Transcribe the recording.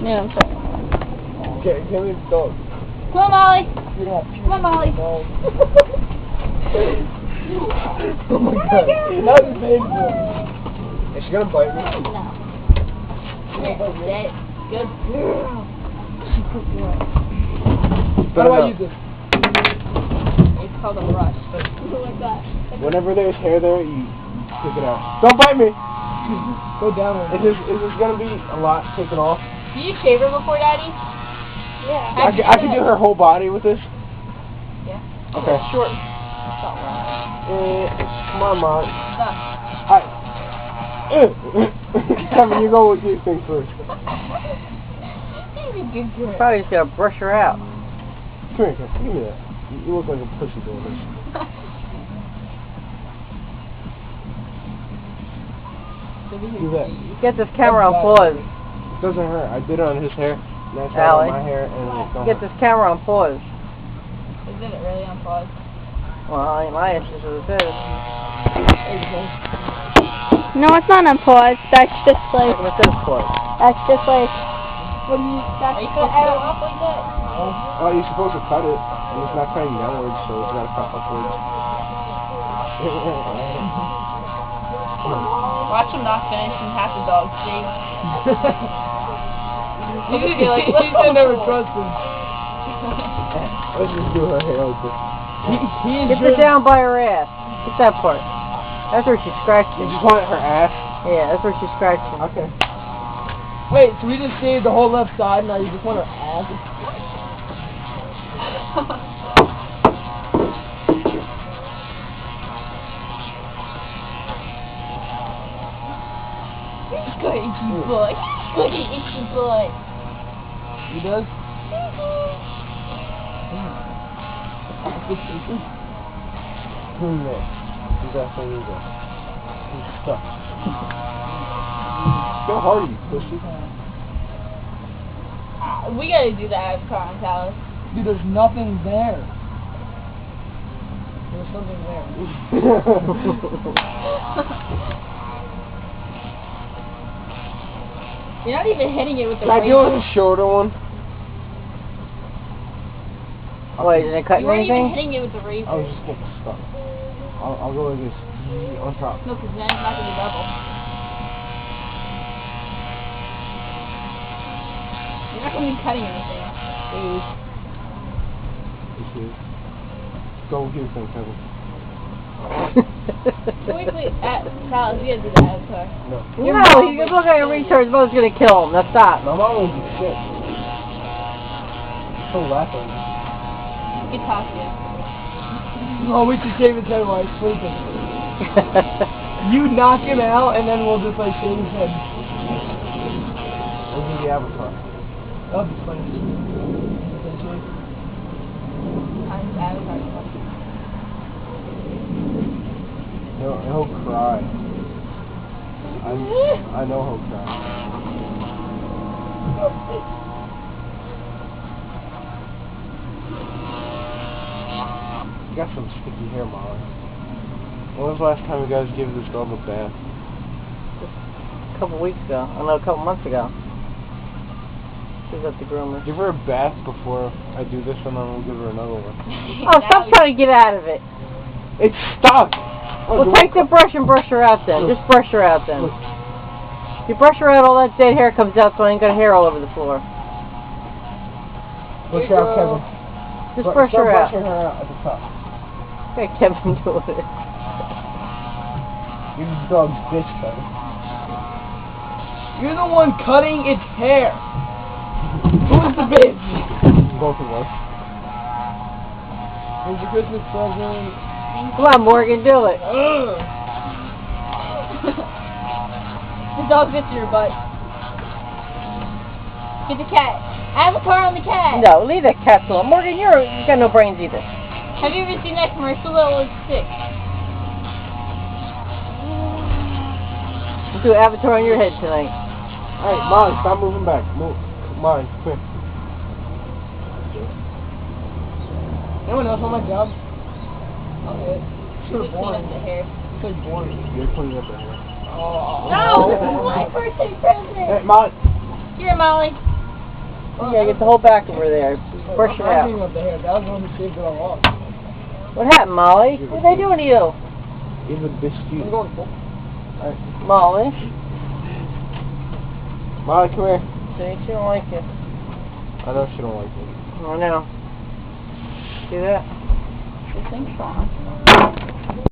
Yeah, I'm sorry. Okay, give me the dog. Come on, Molly. Yeah. Come on, Molly. Oh my god. That was painful. Is she gonna bite me? No. That's it. Good girl. How do I use this? It's called a brush. Like that. Whenever there's hair there, you take it out. Don't bite me! Go down. Is this gonna be a lot taken off? Do you shave her before, Daddy? Yeah. I can do her whole body with this? Yeah. Okay. Short. Come on, Mom. Stop. Kevin, you go with these things first. Good girl. Probably just gotta brush her out. Come here, Kevin. Give me that. You look like a pussy doing this. Do that. Get this camera on pause. It doesn't hurt. I did it on his hair. And I tried it on my hair, and it don't Get hurt. this camera on pause. Isn't it really on pause? Well, in my instance, it is. No, it's not on pause. That's just like. It says pause. That's just like. When you. That's Are you the supposed to cut it off like that? Oh, you're supposed to cut it, and it's not cutting downwards, so it's gotta cut upwards. Watch him not finish and half the dog scream. You could be like, let's I never go. trust him. Let's just do her hair like this. Get it down by her ass. Get that part. That's where she's scratching. You just want her ass? Yeah, that's where she's scratching. Okay. Wait, so we just shaved the whole left side, now you just want her ass? Good itchy boy. Good itchy boy. He does? There. He's definitely there. He's stuck. Go hard, you pussy. We gotta do that avatar on Talos. Dude, there's nothing there. There's something there. You're not even hitting it with the Can I razor. do a shorter one? Wait, isn't it cutting You weren't even anything? hitting it with the razor. I was just getting stuck. I'll go like this. On top. No, because then it's not gonna be level. You're not gonna be cutting anything. Go here, Kevin. Wait, Talos, you gotta do the avatar. No. No, he's gonna look like a retard. His mother's gonna kill him. Now stop. My mom was shit. So laughing. You can talk to him. Oh, we should shave his head while he's sleeping. You knock him out, and then we'll just like shave his head. We'll do the avatar. That'll be funny. Avatar. He'll cry. I know he'll cry. You got some sticky hair, Molly. When was the last time you guys gave this dog a bath? A couple weeks ago. I know, a couple months ago. She was at the groomer. Give her a bath before I do this, and then we'll give her another one. Oh, stop trying to get out of it. It's stuck! Well, take the brush and brush her out then. Just brush her out then. Look. If you brush her out, all that dead hair comes out, so I ain't got hair all over the floor. Brush her out, Kevin. Just brush her out. Brushing her out at the top. Okay, Kevin doing it. You're the dog's bitch, Kevin. You're the one cutting its hair. Who's the bitch? Both of us. Here's your Christmas present. Come on, Morgan, do it. The dog bit your butt. Get the cat. Avatar on the cat. No, leave that cat alone. Morgan, you got no brains either. Have you ever seen that commercial that was sick? We'll do Avatar on your head tonight. Alright, Molly, stop moving back. Move. Molly, come here. Anyone else want my job? Okay. Should have clean up the hair. It's like boring. You're cleaning up the hair. No! This is my birthday present! Hey, Molly. Here, Molly. You gotta get the whole back over there. Brush it I out. cleaned up the hair. That was the one who shaved it all off. What happened, Molly? What are they doing to you? Even biscuit. I'm going full. Molly? Molly, come here. See, she don't like it. I know she don't like it. I know. See that? This thing's strong.